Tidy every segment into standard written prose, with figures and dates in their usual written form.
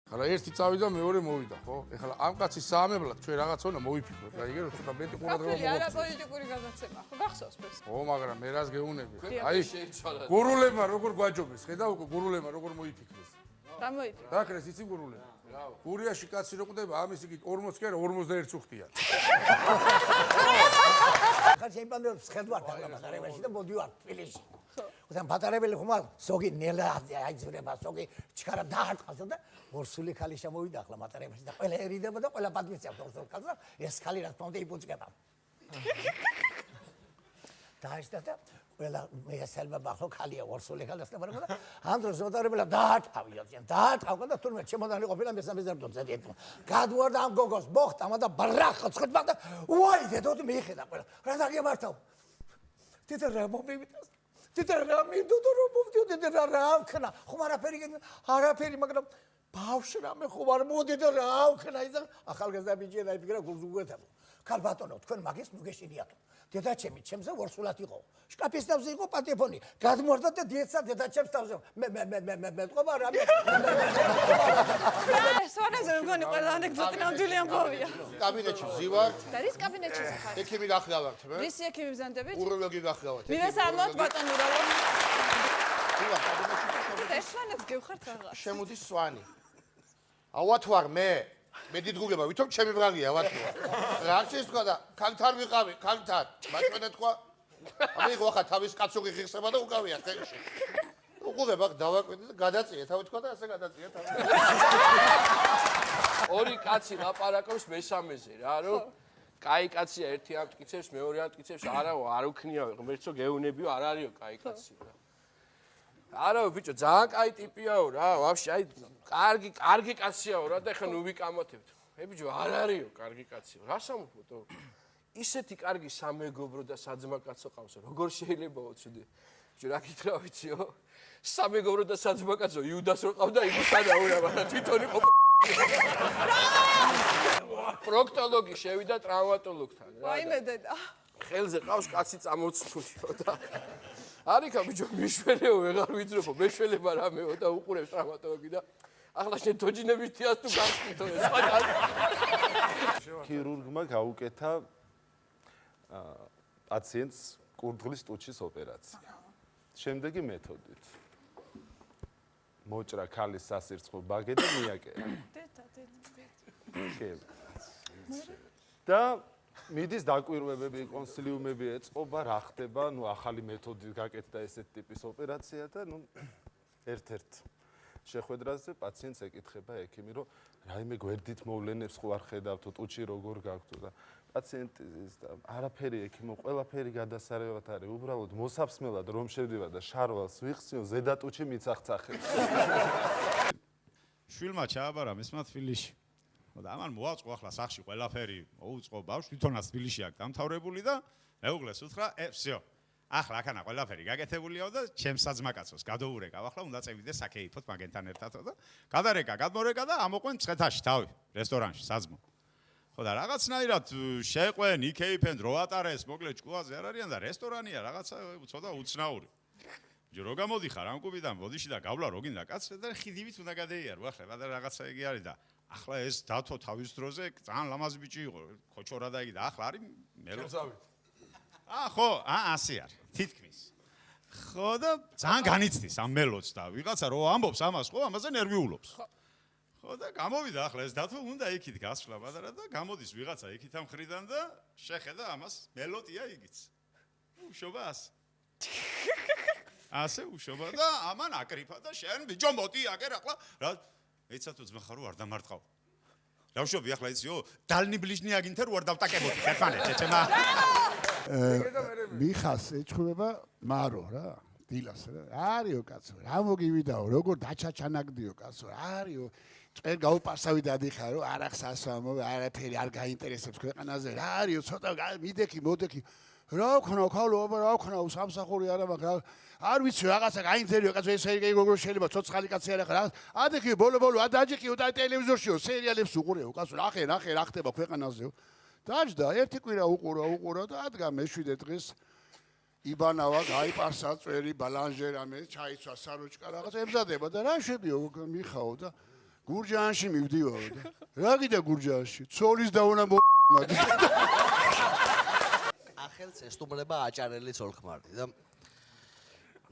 ახლა ერთი წავიდა, მეორე მოვიდა, ხო? ეხლა ამ კაცის საამებლად ჩვენ რაღაცა უნდა მოვიფიქროთ. რაიგე რომ ცოტა მეტი ყურადღება აფილი არა პოლიტიკური გადაცემა, ხო გახსოვს ეს? ხო, მაგრამ მე რას გეუნები? აი, გურულებმა როგორ გვაჯობეს, ხედავ უკვე გურულებმა როგორ მოიფიქრეს. რა მოიფიქრე? დაკრეს იცი გურულები. გურიაში კაცი რო ყვდება, ამის იგი 40 კი არა 41 წუხდია. ხა ჩემპიონებს ხედავთ მაგარებაში და მოდივარ თბილისში. უთან პატარებელი ხომ ზოგი ნელა აიძურება, ზოგი ჩქარა დაარტყავს და ორსული ხალი შემოვიდა ახლა პატარებაში და ყველა ერიდება და ყველა პატვიცებს ორსულ ხალს და ეს ხალი რა თქმა უნდა იბუწკება. დაიშთა და ყველა მეასალმა ხო ხალია ორსული ხალს და მაგრამ ამ დროს პატარებელა დაარტყავია, დაარტყავდა და თურმე ჩემოდანი ყოფილა მესამე ზერდოზე დიეტო. გადვარდა ამ გოგოს მოხტამა და ბრახო ცხდება და უაი დედოთ მიიხედა ყველა. რა დაგემართავ? თითო რა მომივიდა თითო რა მიდოდო რომ მოვდიოდი და რა ვქნა ხომ არაფერი მაგრამ ბავშვი რამე ხომ არ მოდიდა რა ვქნა ის ახალგაზრდა ბიჭი და იფიქრა გულს უგეთებო ქალ ბატონო თქვენ მაგის ნუ გეშინიათო დედაჩემი ჩემზე ვორსულად იყო შკაფის თავზე იყო პატეფონი გადმორდა და დიეცა დედაჩემს თავზე მე თქობა რამე სვანაზე მგონი ყველა ანეკდოტი ნამდვილი ამბავია კაბინეტში ვზივარ და რის კაბინეტში ხარ ექიმი გახლავართ მე რისი ექიმი ბზანდებით უროლოგი გახლავართ მივესალმოთ ბატონო რა ვიღა კაბინეტში ეს სვანაც გევხართ რაღაც შემოდის სვანი ავათვარ მე დიდგუგება ვითომ ჩემი ბრალია ავათვარ რა შეიძლება და კანთარ ვიყავი კანთარ მაჩვენე თქვა ამიღო ახლა თავის კაცო გიხსება და უკავია ხელში უყურებ აქ დავაკვირდი და გადაწია თავი თქვა და ასე გადაწია თავი ორი კაცი ლაპარაკობს მესამეზე რა რომ კაი კაცია ერთი ამტკიცებს მეორე ამტკიცებს არაო არ უქნიავ ღმერთო გეუნებიო არ არისო კაი კაცი რა არაო ბიჭო ძალიან კაი ტიპიაო რა ვაფშე აი კარგი კაციაო რა და ეხლა ნუ ვიკამათებთ ე ბიჭო არ არისო კარგი კაციო რა სამოფოტო ისეთი კარგი სამეგობრო და საძმა კაცო ყავს როგორ შეიძლებაო ცუდი ბიჭო რა გითხრა ვიციო სამეგობრო და საძმა კაცო იუდას რო ყავდა იმისთანაო რა თვითონ იყო პროქტოლოგი შევიდა ტრავმატოლოგთან რა ვაიმე დედა ხელზე ყავს კაცი წამოცნულიო და არიქა ბიჭო მიშვენეო ვეღარ ვიძრებო მეშველება რამეო და უყურებს ტრავმატოლოგი და ახლა შენ თოჯინების თიას თუ გასკითო ეს ქირურგმა გაუკეთა პაციენტს კურდღლის ტუჩის ოპერაცია. შემდეგი მეთოდით. მოჭრა ქალის სასირცხო ბაგე და მიაკერა. და მიდის დაკვირვებები, კონსილიუმები ეწყობა, რა ხდება, ნუ ახალი მეთოდით გაკეთდა ესეთ ტიპის ოპერაცია და ნუ ერთ-ერთ შეხვედრაზე პაციენტს ეკითხება ექიმი, რომ რაიმე გვერდით მოვლენებს ხო არ ხედავთო, ტუჩი როგორ გაქვთო და პაციენტი არაფერი ექიმო, ყველაფერი გადასარევად არის, უბრალოდ მოსაფსმელად რომ შევდივა და შარვალს ვიხსნიო, ზედა ტუჩი მიცახცახებს. შვილმა ჩააბარა მესმა თბილისში. და ამან მოაწყო ახლა სახში ყველაფერი, მოუწყო ბავშვი, თვითონაც თბილისში აქ დამთავრებული და მეუღლეს უთხრა, всё. ახლა აქანა ყველაფერი გაკეთებულიაო და ჩემს საძმაკაცოს გადოურეკავ, ახლა უნდა წევიდე საკეიფოთ მაგენთან ერთად და გადარეკა, გადმორეკა და ამოყვენ მცხეთაში თავი, რესტორანში საძმო. ხო და რაღაცნაირად შეყვენ, იქეიფენ, დრო ატარეს, მოკლედ ჭკუაზე არ არიან და რესტორანია რაღაცა ცოტა უცნაური. რო გამოდიხარ ამ კლუბიდან, ბოდიში და გავლა რო გინდა კაცს და ხიდივით უნდა გადაიარო, ახლა და რაღაცა იგი არის და ახლა ეს დათო თავის დროზე ძალიან ლამაზი ბიჭი იყო, ქოჩორა და იგი და ახლა არის მელოსავი. ხო, ასე არის, თითქმის. ხო და ძალიან განიცდის ამ მელოც და ვიღაცა რო ამბობს ამას, ხო, ამაზე ნერვიულობს. ხო და გამოვიდა ახლა ეს დათო უნდა იქით გასვლა პატარა და გამოდის ვიღაცა იქით ამ ხრიდან და შეხედა ამას მელოდია იგიც. უშობა ასე. ასე უშობა და ამან აკრიფა და შენ ბიჭო მოდი აკერ ახლა რა ეცა თუ ძმა ხარო არ დამარტყავ. რა ვშობი ახლა იციო დალნი ბლიჟნი აგინთე რო არ დავტაკებოდი ერთმანეთს ეჩემა. მიხას ეჩხუბება მარო რა დილას რა არისო კაცო რა მოგივიდაო როგორ დაჩაჩანაგდიო კაცო არისო წერ გაუპარსავი დადიხარო არახს ასვამო არაფერი არ გაინტერესებს ქვეყანაზე რა არისო ცოტა მიდექი მოდექი რა ვქნა ქალობა რა ვქნა სამსახური არა მაგრამ არ ვიცი რაღაცა გაინტერესებია კაცო ეს სერიალი როგორ შეიძლება ცოცხალი კაცი არა ხარ ადექი ბოლო ადაჯიკიო და ტელევიზორშიო სერიალებს უყურეო კაცო ნახე რა ხდება ქვეყანაზეო დაჯდა ერთი კვირა უყურა და ადგა მე-7 დღეს იბანავა გაიპარსა წვერი ბალანჟერამე ჩაიცვა საროჭკა რაღაცა ემზადება და რა შედიო მიხაო და გურჯაანში მივდივარ და რა გიდა გურჯაანში? ცოლის დავონა მოմადი. ახელს ესტუმრება აჭარელი ცოლ-ხმარი და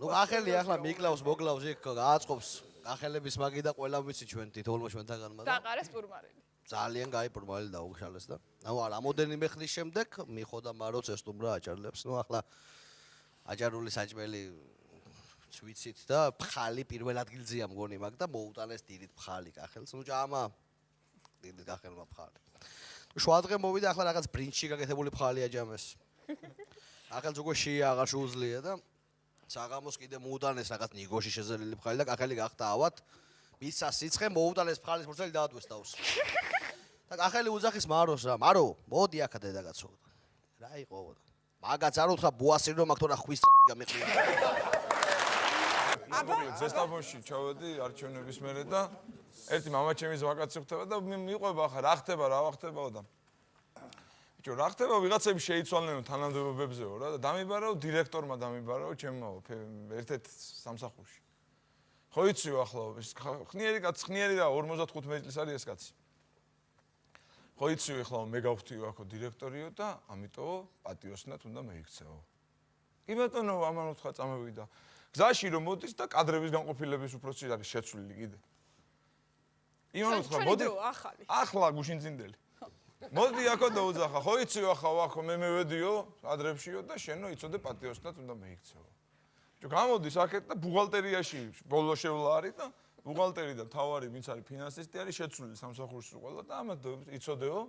ნუ ახელი ახლა მიკლავს მოგლავს იქ გააწყობს ახელების მაგი და ყველა ვიცი ჩვენ თითოეულმა ჩვენთანმა და დაყარეს პურმარელი. ძალიან კაი პურმარელი დაუგშალეს და ნუ რამოდენიმე ხნის შემდეგ მიხოდა მაროც ესტუმრა აჭარლებს ნუ ახლა აჭარული საჭმელი ვიცით და ფხალი პირველ ადგილზეა მგონი მაგ და მოუტანეს დიდით ფხალი კახელს ნუ ჭამა დიდით კახელმა ფხალი შუადღე მოვიდა ახლა რაღაც ბრინჩი გაკეთებული ფხალი აჯამეს ახელს უკვე შია აღარ შეუძლია და საღამოს კიდე მოუტანეს რაღაც ნიგოში შეზელილი ფხალი და კახელი გახდა ავად მისა სიცხე მოუტანეს ფხალის მორცელი დაადვეს თავს და კახელი უძახის მაროს რა მარო მოდი აქა დედაკაცო რა იყო მაგაც არ უთხრა ბუასირო მაგ თორა ხვის გამიხია ზესტაფონში ჩავედი არჩევნების მერე და ერთი მამაჩემის ვაკაცი ხდება და მიყვება ახლა რა ხდება რა ვახდებაო და ბიჭო რა ხდება ვიღაცები შეიცვალნენ თანამდებობებზეო რა და დამიბარავ დირექტორმა დამიბარავ ჩემო ერთ-ერთ სამსახურში ხო იციო ახლა ხნიერი კაცი ხნიერი და 55 მეწლის არის ეს კაცი ხო იციო ახლა მე გავხდიო აქო დირექტორიო და ამიტომ პატიოსნად უნდა მეიქცეო კი ბატონო ამან უთხრა წამოვიდა გზაში რომ მოდის და კადრების განყოფილების უფროსი არის შეცვლილი კიდე. იმან უთხრა მოდი ახლა გუშინძინდელი. მოდი აქო და უძახა ხო იციო ახლა ვახო მე მევედიო კადრებშიო და შენო იცოდე პატიოსნად უნდა მეიქცეო. ბიჭო გამოდის აქეთ და ბუღალტერიაში ბოლო შევლა არის და ბუღალტერი და თავარი ვინც არის ფინანსისტი არის შეცვლილი სამსახურში ყველა და ამათ იცოდეო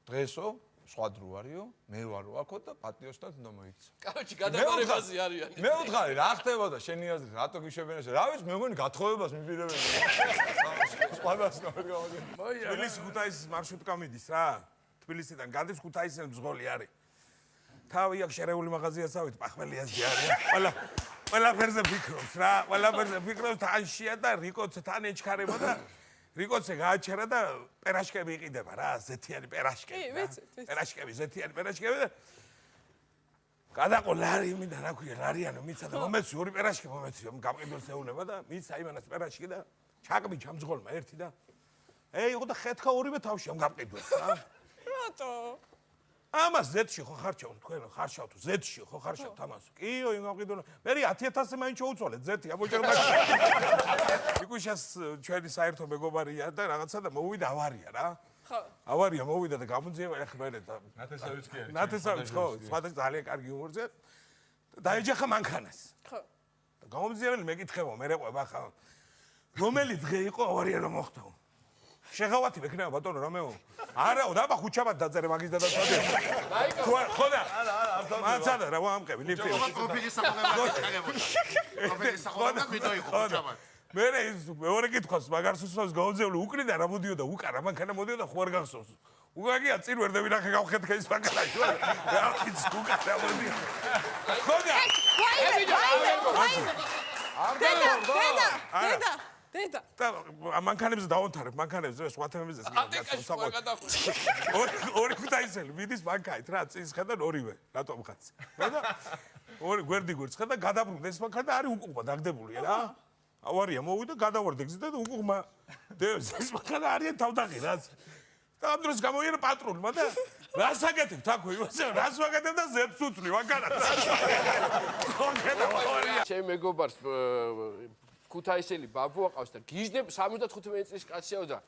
დღესო სხვა დრო არისო, მე ვარო აქო და პატიოსნად უნდა მოიქცე. კაროჩი გადაბარებაზე არიან. მე ვთხარი რა ხდებოდა შენი აზრით, რატო გიშებენ ესე? რა ვიცი, მე მგონი გათხოვებას მიპირებენ. სხვადასხვა გამოგე. თბილისი ქუთაისის მარშრუტკა მიდის რა. თბილისიდან გადის ქუთაისელი მძღოლი არის. თავი აქ შერეული მაღაზიასავით პახმელიასი არის. ყველაფერზე ფიქრობს რა. ყველაფერზე ფიქრობს თანშია და რიკოც თან ეჩქარება და რიკოცე გააჩერა და პერაშკები იყიდება რა, ზეთიანი პერაშკები. კი, ვიცით. პერაშკები, ზეთიანი პერაშკები და გადაყო ლარი მინდა რა ქვია, ლარიანო მიცა და მომეცი ორი პერაშკი მომეცი, გამყიდველს ეუნება და მიცა იმანას პერაშკი და ჩაკბი ჩამძღოლმა ერთი და იყო და ხეთქა ორივე თავში გამყიდველს რა. რატო? ამას ზეთში ხო ხარჩავთ თქვენ, ხარშავთ ზეთში ხო ხარშავთ ამას. კიო, იმ გამყიდველს. მე 10000-ზე მაინც შეუცვალეთ ზეთი, ამოჭერდა. იკუშას ჩვენი საერთო მეგობარია და რაღაცა და მოვიდა ავარია რა. ხო. ავარია მოვიდა და გამოძიება ეხმერე და ნათესავიც კი არის. ნათესავიც ხო, სხვადასხვა ძალიან კარგი უმორზე. დაეჯახა მანქანას. ხო. და გამოძიებელი მეკითხება, მე რეყვება ხა. რომელი დღე იყო ავარია რომ მოხდა? შეღავათი მექნება ბატონო რამეო. არაო, დაბა ხუჩაბად დაწერე მაგის დადასვადე. ხო და? არა, მაცადა რა ვამყები ლიფტი. პროფილის საქმეა გაგებოდა. პროფილის საქმეა მიდოიყო ხუჩაბად. მე მეორე კითხვას მაგარს უსვამს გაუძევლი უკრიდა რა მოდიოდა უკარა მანქანა მოდიოდა ხო არ გახსოვს. უკაგია წინ ვერ დავინახე გავხეთქე ის მანქანაში. რა კიც უკარა მოდიოდა. ხო და? დედა. და მანქანებზე დავონთარებ, მანქანებზე სხვა თემებზე ორი ქუთაისელი მიდის მანქანით რა, წინს ხედან ორივე, რატომ ხაც. და ორი გვერდი გვერდს ხედა გადაბრუნდა ეს მანქანა და არის უკუღმა დაგდებულია რა. ავარია მოვიდა, გადავარდა გზით და უკუღმა დევს ეს მანქანა არის თავდაღი რას. და ამ დროს გამოიერა პატრონმა და რას აკეთებ თაქვე, იმასე რას ვაკეთებ და ზეთს უწვლი მანქანას. ჩემ მეგობარს ქუთაისელი ბაბუა ყავს და გიждდება 75 წლის კაციაო და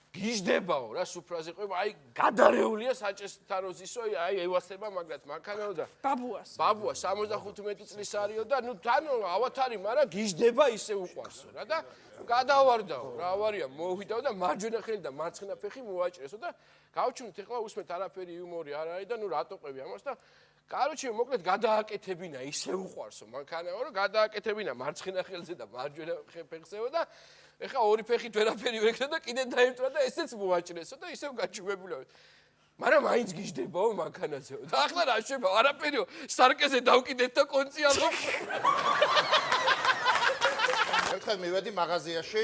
გიждდებაო რა სუფრაზე ყובה აი გადარეულია საჭესთაროზისო აი ევასება მაგრამ მანქანაო და ბაბუას 75 წლის არისო და ნუ თან ავათარი მაგრამ გიждდება ისე უყვარსო რა და გადავარდაო რა ავარია მოვიდაო და მარჯვენა ხელი და მარცხენა ფეხი მოაჭრესო და გავჩუნეთ ეხლა უსმენთ არაფერი იუმორი არ არის და ნუ რატო ყვები ამას და კაროჩი მოკლედ გადააკეთებინა ისე უყვარსო მანქანაო რომ გადააკეთებინა მარცხენა ხელზე და მარჯვენა ფეხზეო და ეხა ორი ფეხით ვერაფერი ვეკრა და კიდე დაემტვრა და ესეც მოაჭრესო და ისევ გაჩუმებულა მაგრამ მაინც გიждდებაო მანქანაზეო და ახლა რა შევა არაფერიო სარკეზე დავკიდეთ და კონციალობ ერთხელ მივედი მაღაზიაში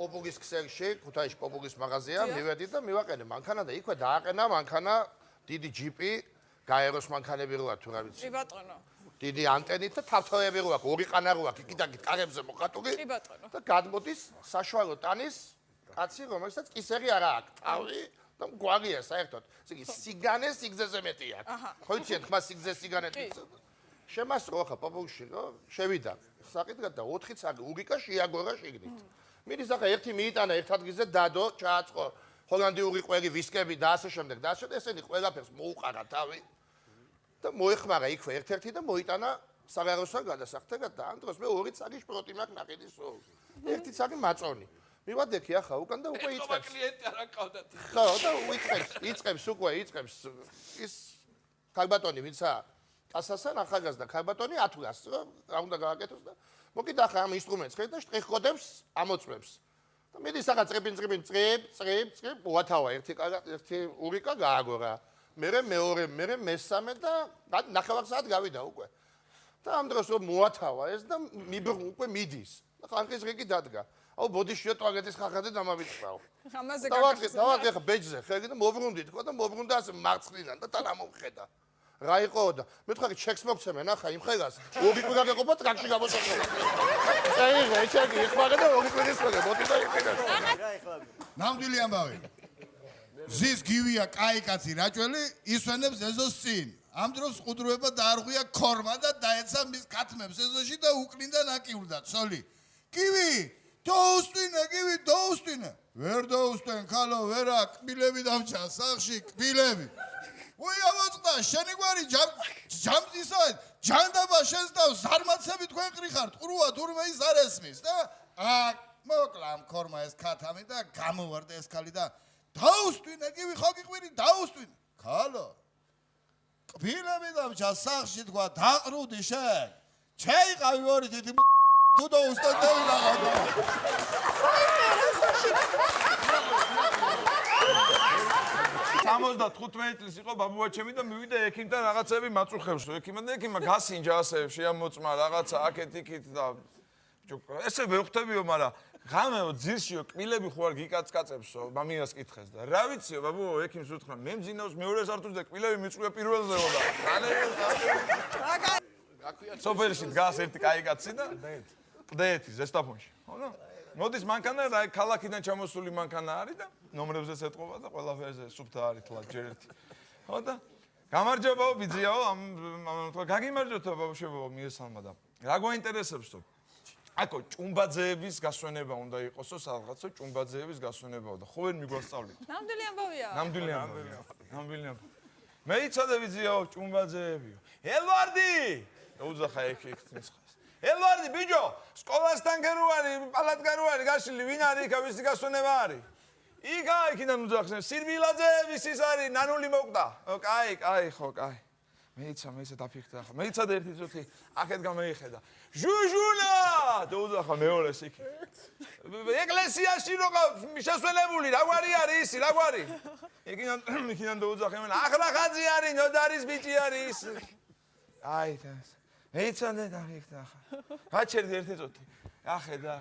პოპუგის ქსელში ქუთაისში პოპუგის მაღაზია მივედი და მივაყენე მანქანა და იქვე დააყენა მანქანა დიდი ჯიპი გაეროს მანქანები როა თუ რა ვიცი. კი ბატონო. დიდი ანტენით და თავთავები რო აქვს, ორი ყანა რო აქვს, იქიდან კარებზე მოხატული. კი ბატონო. და გადმოდის საშუალო ტანის კაცი, რომელსაც კისერი არა აქვს, თავი და გვარია საერთოდ. ესე იგი, სიგანე სიგზეზე მეტი აქვს. ხო იცით, ხმა სიგზე სიგანე თვითონ. შემასრო ხა პაპუში, რა, შევიდა. საკითხად და 4 წელი ურიკა შეაგორა შიგნით. მიდის ახლა ერთი მიიტანა ერთ ადგილზე დადო, ჩააწყო ჰოლანდიური ყველი, ვისკები და ასე შემდეგ და ასე ესენი ყველაფერს მოუყარა თავი. და მოეხმარა იქვე ერთ-ერთი და მოიტანა საგაროსან გადასახდეგად და ამ დროს მე 2 წელი შპროტი მაქვს ნაყიდის სულ. 1 წელი მაწონი. მივადექი ახლა უკან და უკვე იწყებს. კლიენტი არ აკავდათ. ხო, და იწყებს უკვე ის ქალბატონი ვინცა კასასან ახალგაზრდა ქალბატონი ათვლას რა უნდა გააკეთოს და მოკიდა ახლა ამ ინსტრუმენტს ხედავ და შტრიხ-კოდებს ამოწმებს. და მიდის ახლა წრებინ წრებ მოათავა ერთი ურიკა გააგორა. მერე მეორე, მერე მესამე და ნახევარ საათ გავიდა უკვე. და ამ დროს რომ მოათავა ეს და უკვე მიდის. და ხანხის რიგი დადგა. აუ ბოდიშიო ტუალეტის ხახადე დამავიწყავ. ამაზე დავაგე ხა ბეჯზე ხე და მობრუნდი თქო და მობრუნდა ასე მარცხნიდან და თან ამოვხედა. რა იყო და მე თქვა ჩეკს მოგცემენ ახლა იმ ხელას. ორი კვირა გეყოფა ტრაქში გამოსახულა. წაიღე ჩეკი ეხმარა და ორი კვირის ხოლე მოდი და იყიდა. ნამდვილი ამბავი. ზის გივია კაი კაცი რაჭველი ისვენებს ეზოს წინ. ამ დროს ყუდრუება დაარღვია ქორმა და დაეცა მის ქათმებს ეზოში და უკნინდა ნაკივრდა ცოლი. კივი დაუსტვინე, კივი დაუსტვინე. ვერ დაუსტვენ ქალო, ვერა, კბილები დამჭა სახში, კბილები. უია მოწყდა, შენი გვარი ჯამწისა, ჯანდაბა შენს და ზარმაცები თქვენ ყრიხართ, ყრუა თურმე ის არ ესმის და მოკლა ამ ქორმა ეს ქათამი და გამოვარდა ეს ქალი და დაუსტვინე, კივი ხო გიყვირი, დაუსტვინე. ქალო. კბილები დამჭა სახში თქვა, დაყრუდი შენ. ჩეიყავი ორი თითი თუ დაუსტვენ დავილაღავ. 75 წლის იყო ბაბუაჩემი და მივიდა ექიმთან რაღაცები მაწუხებს. ექიმმა და ექიმმა გასინჯა ასე შეამოწმა რაღაცა აქეთ-იქით და ესე ვეხვდებიო, მაგრამ ღამეო ძირშიო კბილები ხო არ გიკაცკაცებსო, მამიას კითხეს და რა ვიციო ბაბუო, ექიმს უთხრა, მე მძინავს მეორე სართულზე და კბილები მიწვია პირველზეო და სოფელში დგას ერთი კაი კაცი და ყდეთი ზესტაფონში, ხო? მოდის მანქანა და ქალაქიდან ჩამოსული მანქანა არის და ნომრებზე ეთყობა და ყველაფერზე სუფთა არის თლა ჯერ ერთი. ხო და გამარჯობაო ბიძიაო, გაგიმარჯვებო ბაბუშებო მიესალმა და რა გვაინტერესებსო? აკო ჭუმბაძეების გასვენება უნდა იყოსო, რაღაცა ჭუმბაძეების გასვენებაო და ხო ვერ მიგვასწავლით. ნამდვილი ამბავია. ნამდვილი ამბავია. მეიცადე ბიძიაო ჭუმბაძეებიო. ელვარდი! უძახა ეგ თმისხას. ელვარდი ბიჯო, სკოლასთან გერუარი, პალატგარუარი გაშლილი, ვინ არის იქა, ვისი გასვენება არის? იქა იქიდან უძახს, სირბილაძე, ვისის არის, ნანული მოკდა. კაი, ხო, კაი. მეიცა დაფიქრდა ახლა. მეიცადე ერთი წუთი, აქეთ გამეიხედა. ჟუჟულა! და უძახა მეორეს იქ. ეკლესიაში რო შესვენებული, რა გვარი არის ისი, რა გვარი? იქიდან და უძახა იმენ, ახლა ხაძი არის, ნოდარის ბიჭი არის. აი ეს. მეიცადე დაფიქრდა ახლა. გაჩერდი ერთი წუთი. ახედა.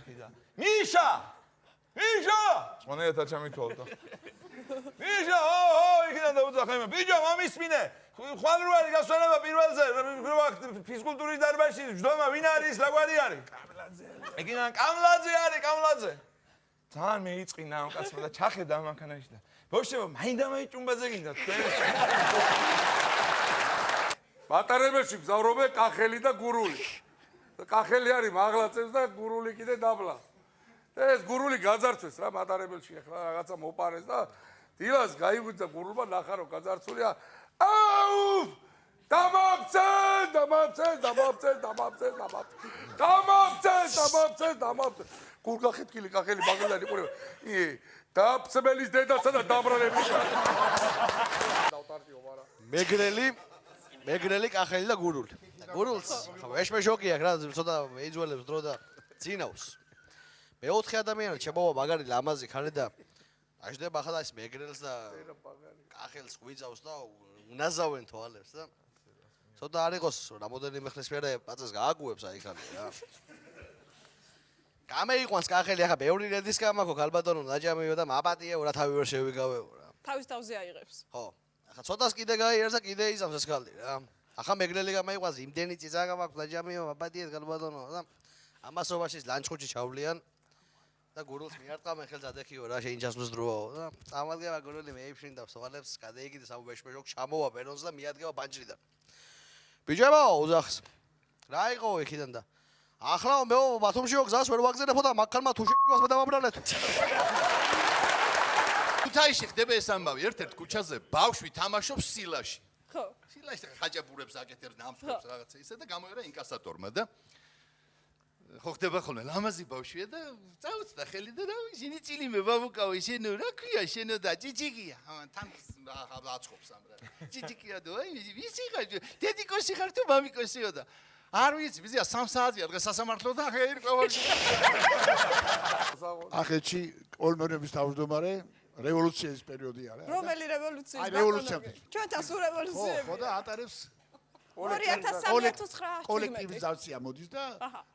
მიშა! სვანეთა ჩამითვალდა. მიშა, იქიდან და უძახა იმენ, ბიჭო, მომისმინე. ხვალრუარი გასვენება პირველზე, ფიზკულტურის დარბაზში, ჯდომა ვინ არის, რა გვარი არის? კამლაძე. ეგინან კამლაძე არის, კამლაძე. ძალიან მეიწყინა ამ კაცმა და ჩახედა ამ მანქანაში და ბავშვებო, მაინდა-მაინც ჭუმბაძე გინდა თქვენ. მატარებელში გზავრობენ კახელი და გურული. კახელი არის მაღლაცებს და გურული კიდე დაბლა. ეს გურული გაძარცვეს რა მატარებელში ახლა რაღაცა მოპარეს და დილას გაიგვიძა გურულმა ნახა რომ გაძარცულია. აუ! დამაბცე! გურგახეთკილი კახელი მაგალითად იყურება. დაბცმელის დედასა და დაბრალების. მეგრელი კახელი და გურული. გურულს ხო ეშმეშოკი აქვს რა, ცოტა ეიძველებს დრო და წინავს. მეოთხე ადამიანად შემოვა მაგარი ლამაზი ხარი და აждდება ახლა ეს მეგრელს და კახელს ღვიძავს და უნაზავენ თვალებს და ცოტა არ იყოს რამოდენიმე ხნის მერე პაწას გააგუებს აი ხარი რა. გამეიყვანს კახელი ახლა ბევრი რედის გამაქო ქალბატონო ნაჭამიო და მაპატიეო რა თავი ვერ შევიგავეო რა. თავის თავზე აიღებს. ხო. ახლა ცოტას კიდე გაიარს და კიდე იზამს ეს ხალი რა. ახლა მეგრელი გამაიყვანს იმდენი წიწაკა მაქვს დაჯამიო აბადიეთ გალბატონო და ამასობაში ლანჩხუთში ჩავლიან და გურულს მიარტყამენ ხელს ადექიო რა შეინჯასმოს დროაო და წამადგება გურული მეიფშინ და სვალებს გადაიგიდეს ამ ბეშბეშოკ ჩამოვა ბერონს და მიადგება ბანჯრიდან ბიჭებო უძახს რა იყო იქიდან და ახლა მე ბათუმშიო გზას ვერ ვაგზავნებო და მაქანმა თუ შეგვას დამაბრალეთ ქუთაისში ხდება ეს ამბავი ერთ-ერთ ქუჩაზე ბავშვი თამაშობს სილაში ხო სილაში ხაჭაპურებს აკეთებს ნამსხვრებს რაღაცა ისე და გამოერა ინკასატორმა და ხო ხდება ხოლმე ლამაზი ბავშვია და წაუწდა ხელი და რა ისინი წილიმე ბაბუკაო შენო რა ქვია შენო და ჯიჯიგია თან აწყობს ამ რა ჯიჯიგია და ვისი ხარ დედიკოსი ხარ თუ მამიკოსიო და არ ვიცი ბიზია 3 საათია დღეს სასამართლო და ხეირ ყოველ ახეთში ოლმერების თავმჯდომარე რევოლუციის პერიოდია რა. რომელი რევოლუცია? აი რევოლუცია. ჩვენთან სულ რევოლუციები. ხო და ატარებს 2009 კოლექტივიზაცია მოდის და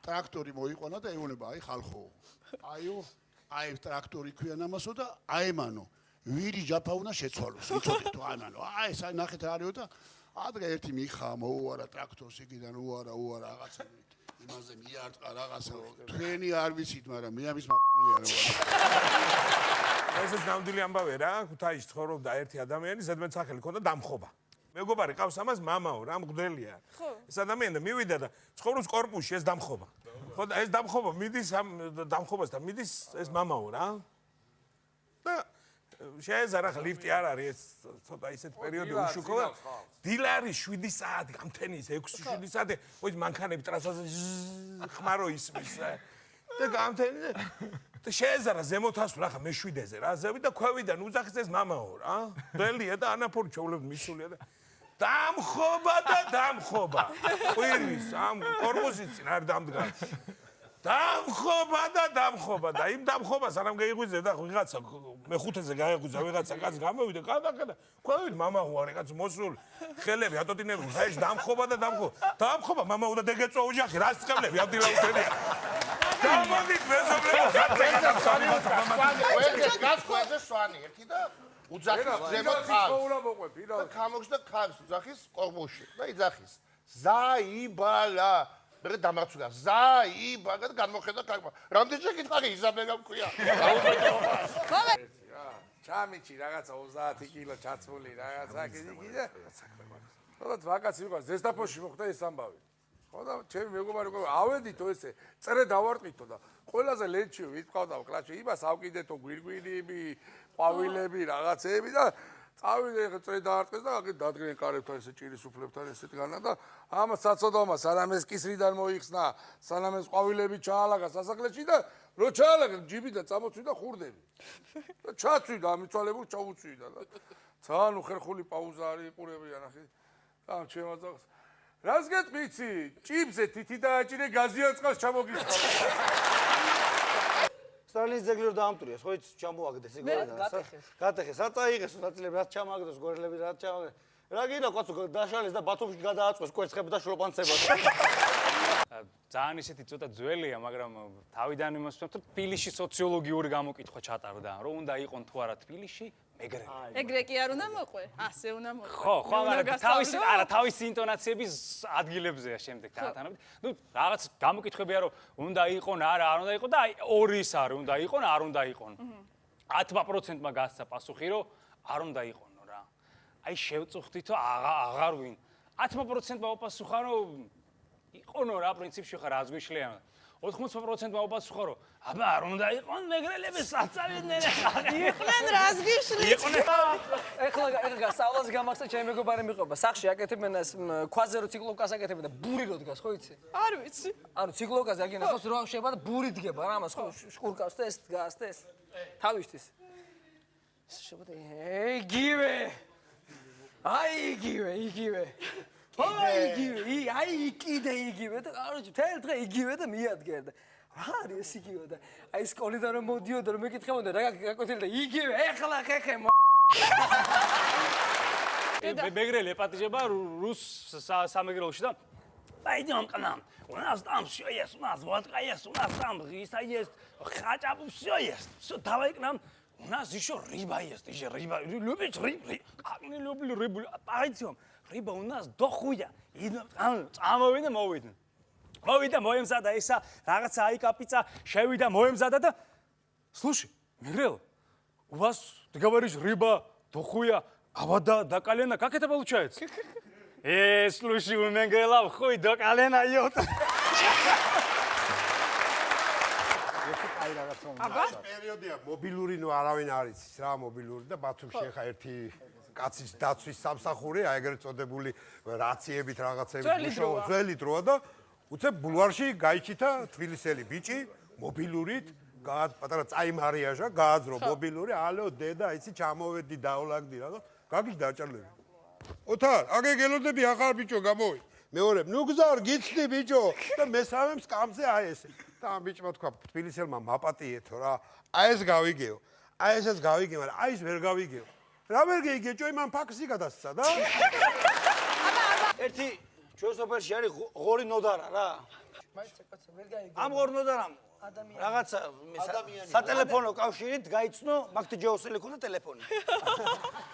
ტრაქტორი მოიყვანა და ეუბნება აი ხალხო. აი ტრაქტორი ქვიან ამასო და აემანო. ვირი ჯაფა უნდა შეცვალოს. იცოდეთ ანანო. აი ეს ნახეთ რა არისო და ადრე ერთი მიხა მოუარა ტრაქტორს იქიდან უარა რაღაცა იმაზე მიარტყა რაღაცა თქვენი არ ვიცით მაგრამ მე ამის მაყნელი არ ვარ. ესეც ნამდვილი ამბავია რა, ქუთაისში ცხოვრობდა ერთი ადამიანი, ზედმეტ სახელი ჰქონდა დამხობა. მეგობარი ყავს ამას მამაო რა მღვდელია. ეს ადამიანი მივიდა და ცხოვრობს კორპუსში ეს დამხობა. ხო და ეს დამხობა მიდის ამ დამხობასთან მიდის ეს მამაო რა. და შეეზარა ლიფტი არ არის ეს ცოტა ისეთ პერიოდი უშუქო. დილარი 7 საათი, გამთენის 6-7 საათი, ოი მანქანები ტრასაზე ხმარო ისმის. და გამთენი და შეეზარა ზემოთასვლა ხა მე7-ზე რა ზევი და ქვევიდან უძახის ეს მამაო რა. ბელია და ანაფორი ჩაულებთ მისულია და დამხობა. ყვირის ამ კორპუსის წინ არ დამდგარ. დამხობა და იმ დამხობას არამ გაიღვიძე და ვიღაცა მე5-ზე გაიღვიძა ვიღაცა კაც გამოვიდა გადახედა ქვევით მამაო არის კაც მოსული ხელები ატოტინები ხაიში დამხობა მამა უნდა დეგეწვა ოჯახი რას წევლები აბდილაუთელია გამოდით მეზობლებო ეს გასხვეზე სვანი ერთი და უძახის ზემოთ ხავს. ქამოქს და ქავს უძახის კორპუსში და იძახის. ზაიბალა. მე დამარცხდა. ზაიბალა და განმოხედა ქალმა. რამდენი შეკითხარი იზაბელა მქვია. ჩამიჩი რაღაცა 30 კილო ჩაცმული რაღაცა კიდე და თორად ვაკაცი იყო ზესტაფონში მოხდა ეს ამბავი. ხო და ჩემი მეგობარი ყო ავედითო ესე წერე დავარტყითო და ყველაზე ლენჩიო ვიტყავდა კლასში იმას ავკიდეთო გვირგვინები ყვავილები რაღაცეები და წავიდე წერე დაარტყეს და აქ დადგნენ კარებთან ესე ჭირის უფლებთან ესეთი განა და ამას საწოდომა სანამეს კისრიდან მოიხსნა სანამეს ყვავილები ჩაალაგა სასახლეში და რო ჩაალაგა ჯიბიდან წამოწვიდა ხურდები და ჩაცვიდა ამიცვალებულ ჩაუწვიდა და ძალიან უხერხული პაუზა არის იყურებიან ახი ამ ჩემო ძაღლს რას გეტყვიცი? ჭიბზე თითი დააჭირე გაზიან წყალს ჩამოგიხსნა. სტალინის ძეგლი რომ დაამტვრიეს, ხო იცი ჩამოაგდეს იგორიდან. გატეხეს. რა წაიღეს ნაწილები, რაც ჩამოაგდეს გორლები, რაც ჩამოაგდეს. რა გინდა კაცო დაშალეს და ბათუმში გადააწყვეს კვერცხები და შლოპანცება. ძალიან ისეთი ცოტა ძველია, მაგრამ თავიდან იმას ვთქვათ, რომ თბილისში სოციოლოგიური გამოკითხვა ჩატარდა, რომ უნდა იყონ თუ არა თბილისში მეგრელი. ეგრე კი არ უნდა მოყვე, ასე უნდა მოყვე. ხო, მაგრამ თავისი ინტონაციების ადგილებზეა შემდეგ დაათანაბრეთ. ნუ რაღაც გამოკითხებია, რომ უნდა იყონ, არა, არ უნდა იყონ და აი ორი ის არის, უნდა იყონ, არ უნდა იყონ. 10%-მა გასცა პასუხი, რომ არ უნდა იყონო რა. აი შევწუხდითო აღარ ვინ. 10%-მა უპასუხა, რომ იყონო რა პრინციპში ხარ აზგვიშლიან. 80%-მა უპასუხა, რომ აბა არ უნდა იყონ მეგრელები საწავიდნენ იყვნენ რაზგიშლი. ეხლა სწავლას გამახსნა ჩემი მეგობარი მიყვება. სახში აკეთებენ ეს ქვაზე რო ციკლოკას აკეთებენ და ბური რო დგას, ხო იცი? არ ვიცი. ანუ ციკლოკაზე აგინა ხოს რო შეება და ბური დგება რა ამას ხო შკურკავს და ეს დგას და ეს თავისთვის. შეგვიძლია იგივე. იგივე. აი კიდე იგივე და კაროჩი თელ დღე იგივე და მიადგერდა. რა არის ეს იგივე და აი სკოლიდან რომ მოდიოდა რომ მეკითხებოდა რა გაკვეთილი და იგივე ეხლა ხეხე მეგრელი ეპატიჟება რუს სამეგრელოში და пойдём к нам. У нас там всё есть, у нас водка есть, у нас там риса есть, хачапу всё есть. Всё, давай к нам. У нас ещё рыба есть, рыба. Любишь рыбу? Как не люблю рыбу. Пойдём. რიბა უნას დოხუია. წამოვიდა მოვიდა. მოვიდა მოემზადა ისა რაღაცა აიკაპიცა შევიდა მოემზადა და слушай, Мирел, у вас, ты говоришь, рыба, дохуя, а вода до колена, как это получается? Слушай, у Мигрела хуй до колена идет. ეს პერიოდია მობილური ნუ არავინ არ იცის რა მობილური და ბათუმში ხა ერთი კაცის დაცვის სამსახური აი ეგრეთ წოდებული რაციებით რაღაცებით მუშაობა ძველი დროა და უცებ ბულვარში გაიჩითა თბილისელი ბიჭი მობილურით პატარა წაიმარიაჟა გააძრო მობილური ალო დედა იცი ჩამოვედი დავლაგდი რა გაგიჟ დაჭარლები ოთარ აგე გელოდები ახალ ბიჭო გამოი მეორე ნუ გზარ გიცდი ბიჭო და მესამე სკამზე აი ესე და ამ ბიჭმა თქვა თბილისელმა მაპატიეთო რა აი ეს გავიგეო აი ესეც გავიგე მაგრამ აი ეს ვერ გავიგეო რა ვერ გეიგეჭო იმან ფაქსი გადასცა და ერთი ჩვენ სოფელში არის ღორი ნოდარა რა მაინც ეკაცო ვერ გაიგე ამ ღორი ნოდარამ რაღაცა სატელეფონო კავშირით გაიცნო მაგთი ჯოუსელი ქონდა ტელეფონი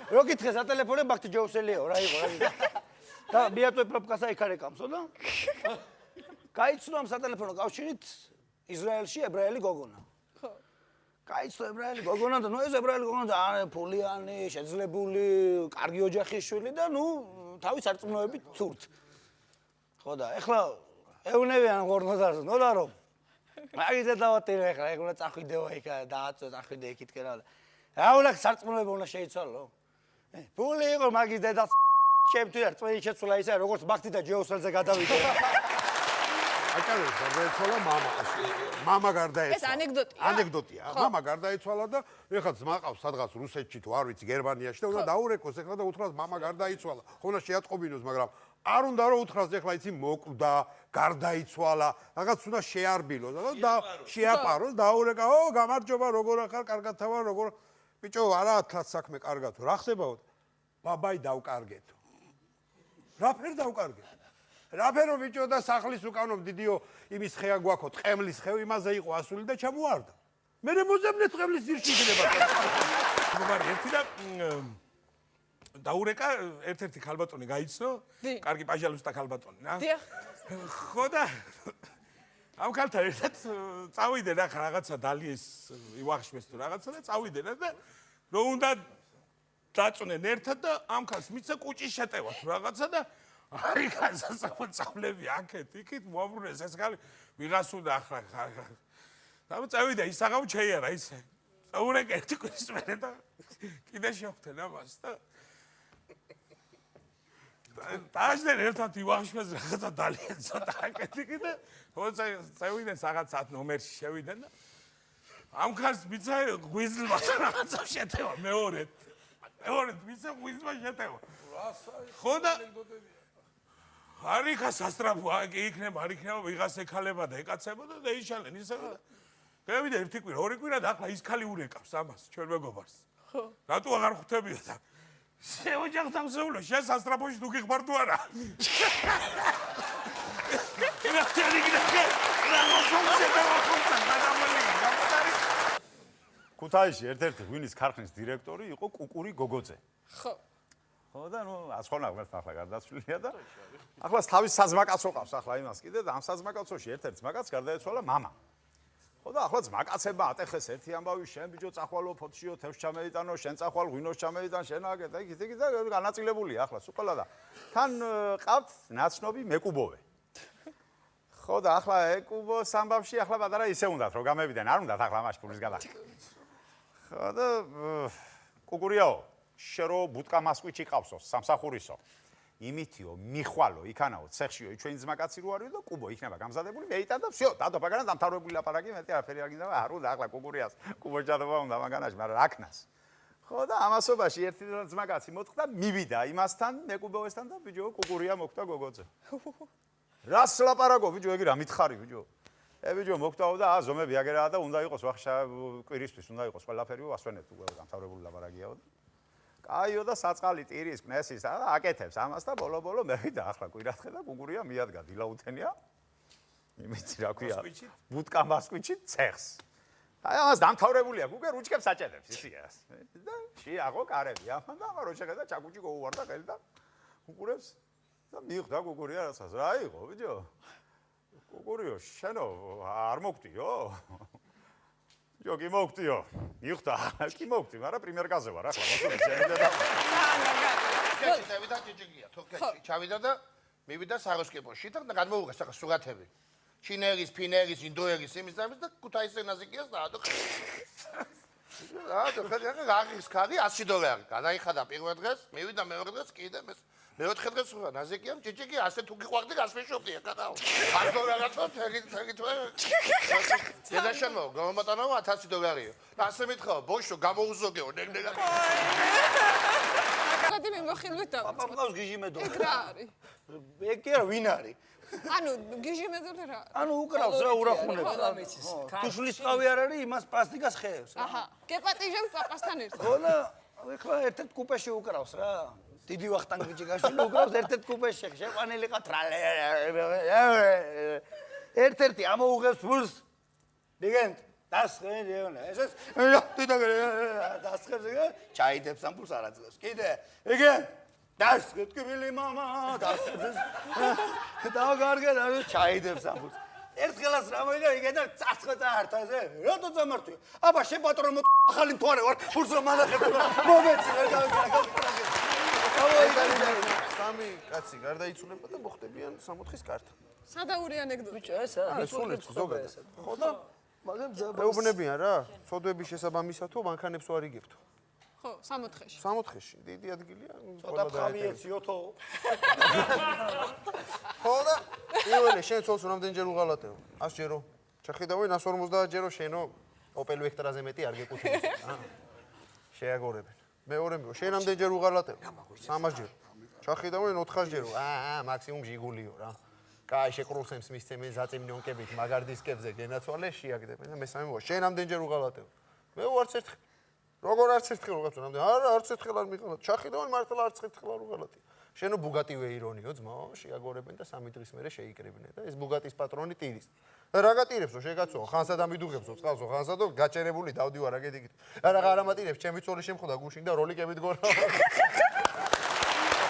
რო გითხე სატელეფონო მაგთი ჯოუსელიო რა იყო და ბიატო პროპკასა იქარეკამსო და გაიცნო ამ სატელეფონო კავშირით ისრაელში ებრაელი გოგონა ხო გაიცნო ებრაელი გოგონა და ნუ ეს ებრაელი გოგონა და ფულიანი შეძლებული კარგი ოჯახის შვილი და ნუ თავის არწმუნოებით ცურთ ხო და ეხლა ეუნებიან ღორნოდარს ნოდარო მაგიზე დავატირე ეხლა ეგ უნდა წახვიდეო იქ დააწო წახვიდე იქითკენ რა უნდა სარწმუნოება უნდა შეიცვალო ფული იყო მაგის დედა ჩემთვის წვენი შეცვლა ისე როგორც მაგთი და ჯეოსელზე გადავიდე აჭარე გადაეცვალა მამა გარდაეცვალა ეს ანეკდოტია ანეკდოტია მამა გარდაეცვალა და ეხლა ძმა ყავს სადღაც რუსეთში თუ არ ვიცი გერმანიაში და უნდა დაურეკოს ეხლა და უთხრას მამა გარდაიცვალა ხო უნდა შეატყობინოს მაგრამ არ უნდა რომ უთხრას ეხლა იცი მოკვდა გარდაიცვალა რაღაც უნდა შეარბილოს და შეაპაროს დაურეკაო გამარჯობა როგორ ახარ კარგად თავარ როგორ ბიჭო არა თლაც საქმე კარგათო რა ხდებაო ბაბაი დავკარგეთო რაფერ დავკარგეთ რაფერო ბიჭო და სახლის უკანო დიდიო იმის ხეა გვაქო ტყემლის ხევ იმაზე იყო ასული და ჩამოარდა მე მოძებნე ტყემლის ძირში იქნება მოგარი ერთი და დაურეკა ერთ-ერთი ქალბატონი გაიცნო კარგი პაჟალუსტა ქალბატონი რა ხო და ამ ქალთან ერთად წავიდნენ ახლა რაღაცა დალიეს ივახშმეს თუ რაღაცა და წავიდნენ და რო უნდა დაწუნენ ერთად და ამ ქალს მიცა კუჭის შეტევა თუ რაღაცა და აი გასასწავლებლები აქეთ იქით მოაბრუნეს ეს ხალი ვიღას უნდა ახლა და წავიდა ისაღავ შეიარა ისე წაურეკა ერთი კვირის მერე და კიდე შევხვდნენ ამას და დააჯდნენ ერთად ივახშმეს რაღაცა დალიეს ცოტა აკეთი კიდე თორე წავიდნენ რაღაც 10 ნომერში შევიდნენ და ამ ქალს მიცა ღვიძლმა რაღაცა შეტევა მეორედ მიცა ღვიძლმა შეტევა ხო და არიქა სასტრაფო იქნება არ იქნება ვიღას ეკალება და ეკაცებოდა და იშალენ ისე და გავიდა ერთი კვირა ორი კვირა და ახლა ის ქალი ურეკავს ამას ჩვენ მეგობარს ხო რატო აღარ ხვდებიო და შეოჯახთან შეულო შენ სასტრაფოში თუ გიხმარ თუ არა ქუთაისში ერთ-ერთი ღვინის ქარხნის დირექტორი იყო კუკური გოგოძე ხო ხო და ნუ აცხონა ღმერთს ახლა გარდაცვლილია და ახლა თავის საზმაკაცო ყავს ახლა იმას კიდე და ამ საზმაკაცოში ერთ-ერთი ზმაკაც გარდაეცვალა მამა ხო და ახლა ზმაკაცება ატეხეს ერთი ამბავი შენ ბიჭო წახვალო ფოთშიო თევს ჩამეიტანო შენ წახვალ ღვინოს ჩამეიტან შენ აკეთ და იქით და განაწილებულია ახლა სულ და თან ყავთ ნაცნობი მეკუბოვე ხო და ახლა ეკუბო სამბავში ახლა პატარა ისე უნდათ რომ გამევიდნენ არ უნდათ ახლა მაშ ფულის გადახდა ხო და კუკურიაო შერო ბუტკა მასკვიჩი ყავსო სამსახურისო იმითიო მიხვალო იქანაო ცეხშიო ჩვენი ძმაკაცი რო არის და კუბო იქნება გამზადებული მეიტან და всё დადო პაგანა დამთავრებული ლაპარაკი მეტი არაფერი არ გინდა არ უნდა ახლა კუკურიას კუბო ჯადობა უნდა მაგანაში მაგრამ რაკნას ხო და ამასობაში ერთი ძმაკაცი მოწყდა მივიდა იმასთან მეკუბოვესთან და ბიჭო კუკურია მოხდა გოგოძე რას ლაპარაკო ბიჭო ეგი რა მითხარი ბიჭო ბიჭო მოხდაო და ზომები აგერაა და უნდა იყოს ვახშა კვირისთვის უნდა იყოს ყველაფერი ვასვენებთ უკვე დამთავრებული ლაპარაკიაო და აიო და საწყალი ტირის კნესის და აკეთებს ამას და ბოლო მევიდა ახლა კვირათხე და კუკურია მიადგა დილაუთენია იმით რა ქვია ბუტკა მასკვიჩი ცეხს აი ამას დამთავრებული აქვს უკვე რუჩკებს აჭედებს ისიას და შეაღო კარები ამან და ამარო შეხედა ჩაკუჭი გაუვარდა ხელი და უყურებს და მიხვდა გუგურია რასაც რა იყო ბიჭო გუგურიო შენო არ მოგტიო ბიჭო კი მოგტიო მიხვდა კი მოგტი მაგრამ პრიმერკაზე ვარ ახლა ჩავიდა ჯიჯიგია თოქეში ჩავიდა და მივიდა საროსკიპოში და გადმოუღეს ახლა სურათები ჩინერის ფინერის ინდოერის იმის და ქუთაისენაზე კი ასა და გაგის ხარი $100 გადაიხადა პირველ დღეს მივიდა მეორე დღეს კიდე მეოთხე დღეს რა ნაზიკია ჯიჯიგი ასე თუ გიყვარდი გასვეშობდია კაკაო $100 თეგი დედაშენო გამოტანო $1000-იო და ასე მითხავ ბოშო გამოუზოგეო ნეგნეგა გადი მიმოხილვით და პაპამყავს გიჟიმედო ეგ რა არის ეგ კი არა ვინ არის ანუ გიჟიმედო რა ანუ უკრავს რა ურახუნებს თუ შლის ყავი არ არის იმას პლასტიკას ხეებს აჰა გეპატიჟებს პაპასთან ერთად ხო და ეხლა ერთ-ერთ კუპეში უკრავს რა დიდი ვახტანგიჭი გაშილი უკრავს ერთ-ერთ კუპეში შეყვანილი ყათრალე ერთ-ერთი ამოუღებს ფულს დგენთ დასხენეონა ესეც დასხენზე ჩაიდებს ამ ფულს არაძლევს კიდე იგენ დასხეთ კბილი мама დასხეთ დავგარგე და ჩაიდებს ამ ფულს ერთხელაც რა მოიგა იგენ და წასხეთა ართაზე რატო წამართვი აბა შე პატრონო ახალი მთვარე ვარ ფულს რომ მანახებ მომეცი ვერ გავიგე სამი კაცი გარდაიცვლება და მოხდებიან 64-ის კარტა. სადაური ანეკდოტა. ბიჭო, ესა სულიც ზოგადად. ხო და მაგრამ ეუბნებიან რა, სოდვების შესაბამისად თუ მანქანებს ვარიგებთ. ხო, 64-ში. 64-ში, დიდი ადგილია. ცოტა ფხამიეციოთო. ხო და პირველი შენ ცოლს რამდენჯერ უღალატეო? 100 ჯერო. ჩახედავი 150 ჯერო შენო Opel Vectra-ზე მეტი არ გეკუთვნის. შეაგორებენ. მეორე შენ რამდენჯერ უღალატეო? 300 ჯერო. ჩახედავენ 400 ჯერო. მაქსიმუმ ჟიგულიო რა. კაი შეკრულსემს მისცემენ ზაწიმნიონკებით მაგარ დისკებზე გენაცვალე შეაგდებენ და მესამე მოვა. შენ რამდენჯერ უღალატეო? მე ვარც ერთხელ. როგორ არც ერთხელ უღალატო? რამდენ? არა, არც ერთხელ არ მიყალატე. ჩახედავენ მართლა არც ერთხელ არ უღალატე. შენო ბუგატი ვეირონიო ძმაო, შეაგორებენ და 3 დღის მერე შეიკრებინე და ეს ბუგატის პატრონი ტირის. რა გატირებსო შეგაცო? ხანსა დამიდუღებსო, წყალსო, ხანსა და გაჭერებული დავდივარ აგედიგით. რა არამატირებს, ჩემი წოლი შემხვდა გუშინ და როლიკებით გორა.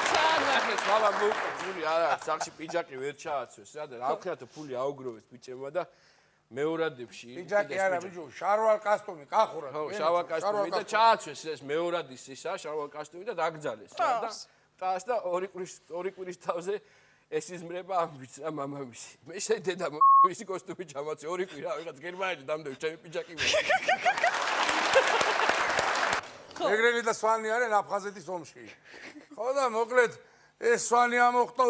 ჩაანახეს, მამა მოუწევი არა, სახში პიჯაკი ვერ ჩააცვეს რა და რა ვქნათო ფული აუგროვეს ბიჭებმა და მეორადებში პიჯაკი არა ბიჭო, შარვალ კასტომი, კახურა. ხო, შარვალ კასტომი და ჩააცვეს ეს მეორადის ისა, შარვალ კასტომი და დაგძალეს რა და ტას და ორი კვირის თავზე ეს იზმრება ამ ბიჭს და მამამისი. მე შედედა მისი კოსტუმი ჩამაცე ორი კვირა ვიღაც გერმანელი დამდევი ჩემი პიჯაკი მე. ეგრელი და სვანი არიან აფხაზეთის ომში. ხო და მოკლედ ეს სვანი ამოხტა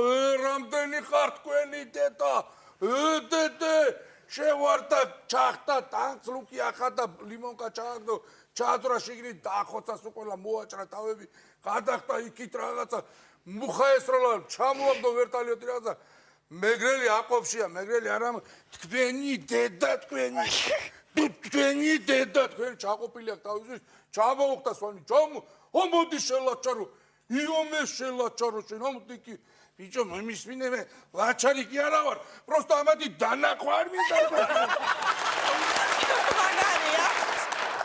რამდენი ხარ თქვენი დედა? დედე შევარდა ჩახტა ტანკს ლუკი ახადა ლიმონკა ჩააგდო ჩაძრა შიგნით დაახოცას უკოლა მოაჭრა თავები გადახტა იქით რაღაცა მუხა ესროლა ჩამოაგდო ვერტალიოტი რაღაცა მეგრელი აყოფშია მეგრელი არა თქვენი დედა თქვენი დედა თქვენი ჩაყოფილი აქვს თავისთვის ჩამოუხტა სვანი ჩამო მოდი შელაჩარო იომე შელაჩარო შენ ამტიკი ბიჭო მომისმინე მე ლაჩარი კი არა ვარ პროსტო ამადი დანახვა არ მინდა მაგარია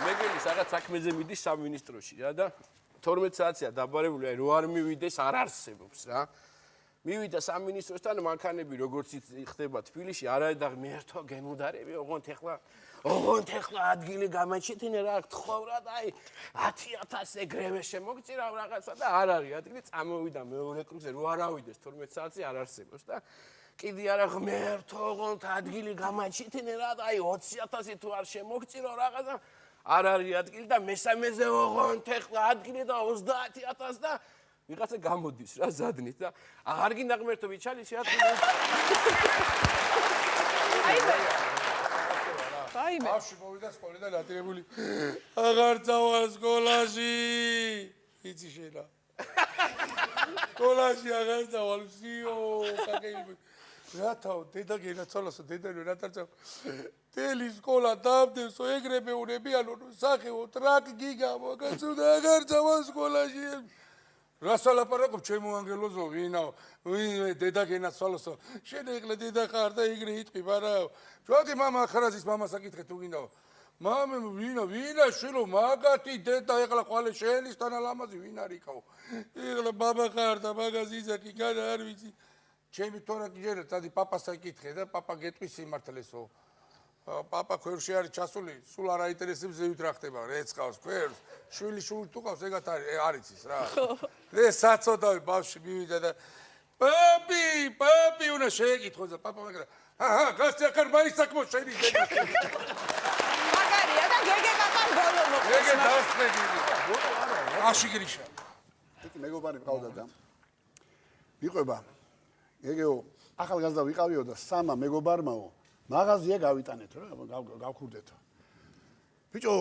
მეგრელი რაღაც საქმეზე მიდის სამინისტროში რა და 12 საათია დაბარებული აი რო არ მივიდეს არ არსებობს რა მივიდა სამინისტროსთან მანქანები როგორც ხდება თბილისში არადა მე ერთო გემუდარები ოღონდ ეხლა ადგილი გამაჩიტინე რა გთხოვრა და აი 10000 ეგრევე შემოგწირავ რაღაცა და არ არის ადგილი წამოვიდა მეორე კრუგზე რო არავიდეს 12 საათი არ არსებობს და კიდე არა ღმერთო ოღონდ ადგილი გამაჩიტინე რა და აი 20000 თუ არ შემოგწირავ რაღაცა არ არის ადგილი და მესამეზე ოღონდ ეხლა ადგილი და 30000 და ვიღაცა გამოდის რა ზადნით და აღარ გინდა ღმერთო ვიჩალიში ადგილი აიმე ბავშვი მოვიდა სკოლიდან დატირებული აღარ წავალ სკოლაში იცი შენა სკოლაში აღარ წავალ სიო კაკეი რათავ დედა გენაცვალოსო დედა რა დაწევ დელი სკოლა დამდევსო ეგრევე უნებიანო სახეო ტრაკ გიგამო კაცო და აღარ წავალ სკოლაში რასალაპარაკობ ჩემო ანგელოზო ვინაო დედა გენაცვალოსო შენ ეგრე დედა ხარ და ეგრე იტყვი არა ჩვენი მამა ხარაზის მამას აკითხე თუ გინდაო მამე ვინა შვილო მაგათი დედა ეხლა ხვალე შეენისთანა ლამაზი ვინ არისო ეხლა ბაბა ხარ და მაგაზი იზაკი განა არ ვიცი ჩემი თორა გიჟერა წადი პაპასა იკითხე და პაპა გეტყვის სიმართლესო პაპა ქვევრში არის ჩასული სულ არ აინტერესებს ზევით რა ხდება რეც ყავს ქვევრს შვილი თუ ყავს ეგათ არის იცის რა რე საწოდავი ბავშვი მივიდა და პაპი უნდა შეეკითხოს და პაპა მაგრამ აჰა გასწახარ მაინც საკმო შენი დედა მაგარია და გეგე პაპამ ბოლო მოხდეს გეგე დასწრები აში გრიშა იქ მეგობარი მყავდა და ვიყვება ეგეო ახალგაზრდა ვიყავიო და სამა მეგობარმაო მაღაზია გავიტანეთო რა გავქურდეთო ბიჭო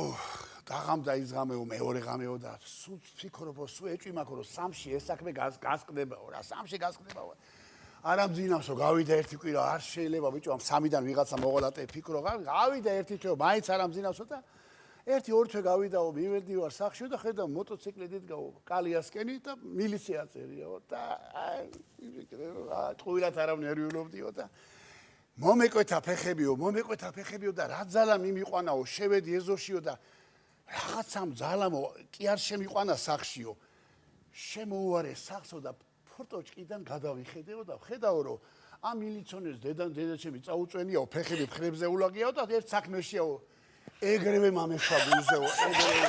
დაღამდა ის ღამეო მეორე ღამეო და სულ ფიქრობო სულ ეჭვი მაქვს რომ სამში ეს საქმე გასკდებაო რა სამში გასკდებაო არა მძინავსო გავიდა ერთი კვირა არ შეიძლება ბიჭო ამ სამიდან ვიღაცა მოღოლატე ფიქრო გავიდა ერთი თვე მაინც არა მძინავსო და ერთი ორი თვე გავიდაო მივედიო არ სახშიო და ხედავ მოტოციკლით გაო კალიასკენი და მილიცია წერიაო და ტყუილად არა ნერვიულობდიო და მომეკვეთა ფეხებიო და რა ძალა მიმიყვანაო შევედი ეზოშიო და რაღაცამ ძალამო კი არ შემიყვანა სახშიო შემოუარე სახსო და ფორტოჭკიდან გადავიხედეო და ხედავ რომ ამ მილიციონერს დედაჩემი წაუწვენიაო ფეხები მხრებზე ულაგიაო და ერთ საქმეშიაო ეგრევე მამეშვა გულზეო ეგრევე